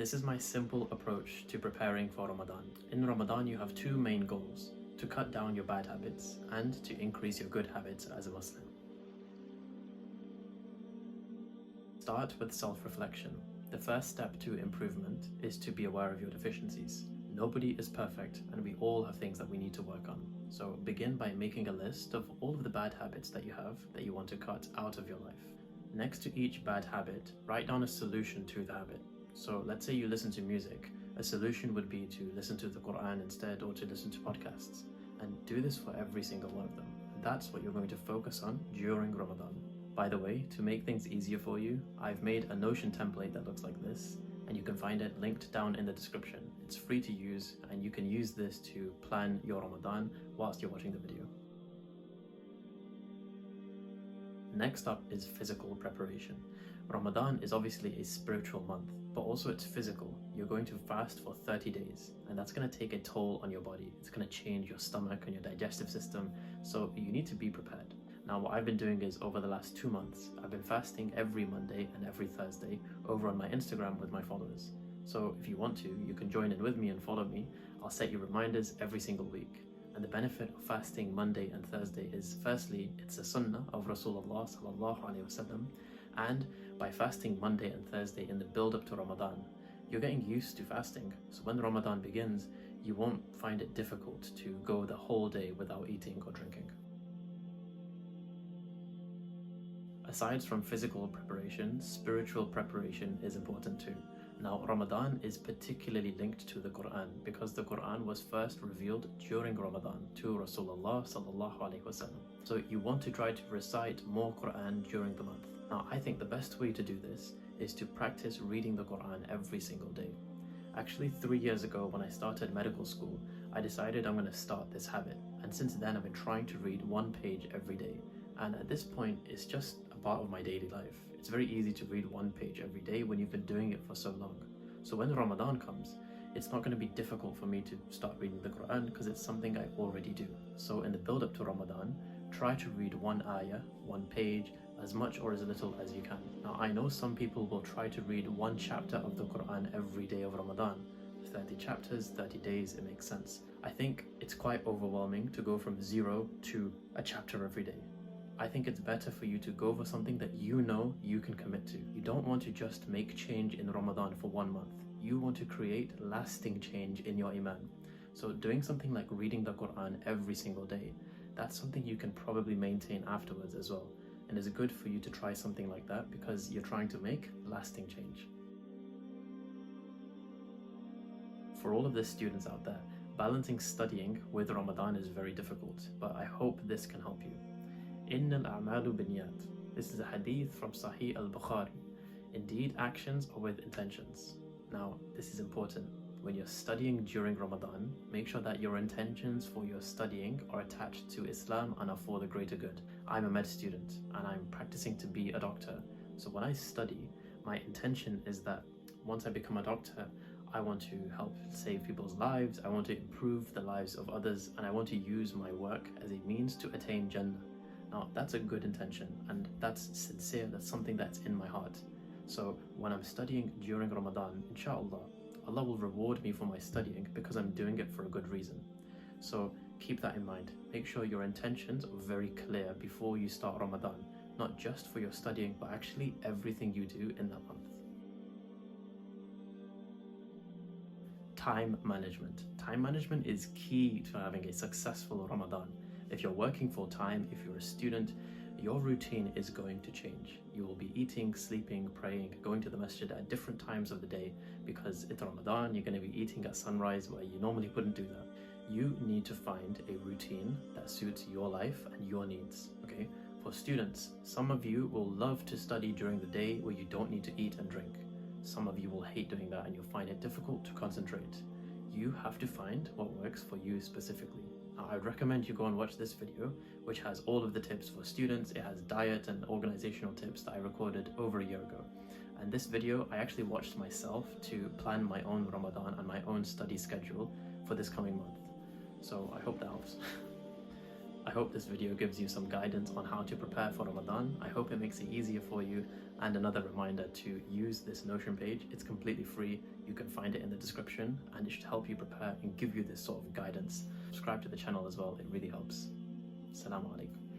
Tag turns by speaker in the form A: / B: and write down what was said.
A: This is my simple approach to preparing for Ramadan. In Ramadan, you have two main goals: to cut down your bad habits and to increase your good habits as a Muslim. Start with self-reflection. The first step to improvement is to be aware of your deficiencies. Nobody is perfect and we all have things that we need to work on. So begin by making a list of all of the bad habits that you have that you want to cut out of your life. Next to each bad habit, write down a solution to the habit. So let's say you listen to music. A solution would be to listen to the Qur'an instead, or to listen to podcasts. And do this for every single one of them. That's what you're going to focus on during Ramadan. By the way, to make things easier for you, I've made a Notion template that looks like this, and you can find it linked down in the description. It's free to use, and you can use this to plan your Ramadan whilst you're watching the video. Next up is physical preparation. Ramadan is obviously a spiritual month, but also it's physical. You're going to fast for 30 days, and that's going to take a toll on your body. It's going to change your stomach and your digestive system, so you need to be prepared. Now, what I've been doing is, over the last 2 months, I've been fasting every Monday and every Thursday over on my Instagram with my followers. So if you want to, you can join in with me and follow me. I'll set you reminders every single week. And the benefit of fasting Monday and Thursday is, firstly, it's a sunnah of Rasulullah sallallahu alaihi wasallam, and by fasting Monday and Thursday in the build-up to Ramadan, you're getting used to fasting. So when Ramadan begins, you won't find it difficult to go the whole day without eating or drinking. Aside from physical preparation, spiritual preparation is important too. Now, Ramadan is particularly linked to the Qur'an because the Qur'an was first revealed during Ramadan to Rasulullah sallallahu alaihi wasallam. So you want to try to recite more Qur'an during the month. Now, I think the best way to do this is to practice reading the Qur'an every single day. Actually, 3 years ago when I started medical school, I decided I'm going to start this habit. And since then, I've been trying to read 1 page every day. And at this point, it's just a part of my daily life. It's very easy to read 1 page every day when you've been doing it for so long. So when Ramadan comes, it's not going to be difficult for me to start reading the Quran because it's something I already do. So in the build-up to Ramadan, try to read 1 ayah, 1 page, as much or as little as you can. Now, I know some people will try to read 1 chapter of the Quran every day of Ramadan. 30 chapters, 30 days, it makes sense. I think it's quite overwhelming to go from 0 to a chapter every day. I think it's better for you to go for something that you know you can commit to. You don't want to just make change in Ramadan for 1 month. You want to create lasting change in your iman. So doing something like reading the Quran every single day, that's something you can probably maintain afterwards as well. And it's good for you to try something like that because you're trying to make lasting change. For all of the students out there, balancing studying with Ramadan is very difficult, but I hope this can help you. Inna al-a'malu binniyat. This is a hadith from Sahih al-Bukhari. Indeed, actions are with intentions. Now, this is important. When you're studying during Ramadan, make sure that your intentions for your studying are attached to Islam and are for the greater good. I'm a med student and I'm practicing to be a doctor. So when I study, my intention is that once I become a doctor, I want to help save people's lives, I want to improve the lives of others, and I want to use my work as a means to attain Jannah. Now, that's a good intention and that's sincere, that's something that's in my heart. So when I'm studying during Ramadan, inshallah, Allah will reward me for my studying because I'm doing it for a good reason. So keep that in mind. Make sure your intentions are very clear before you start Ramadan, not just for your studying, but actually everything you do in that month. Time management. Time management is key to having a successful Ramadan. If you're working full time, if you're a student, your routine is going to change. You will be eating, sleeping, praying, going to the masjid at different times of the day because it's Ramadan, you're going to be eating at sunrise where you normally wouldn't do that. You need to find a routine that suits your life and your needs, okay? For students, some of you will love to study during the day where you don't need to eat and drink. Some of you will hate doing that and you'll find it difficult to concentrate. You have to find what works for you specifically. I would recommend you go and watch this video, which has all of the tips for students. It has diet and organizational tips that I recorded over a year ago. And this video, I actually watched myself to plan my own Ramadan and my own study schedule for this coming month. So I hope that helps. I hope this video gives you some guidance on how to prepare for Ramadan. I hope it makes it easier for you, And another reminder to use this Notion page. It's completely free. You can find it in the description, and it should help you prepare and give you this sort of guidance. Subscribe to the channel as well. It really helps. Assalamu alaikum.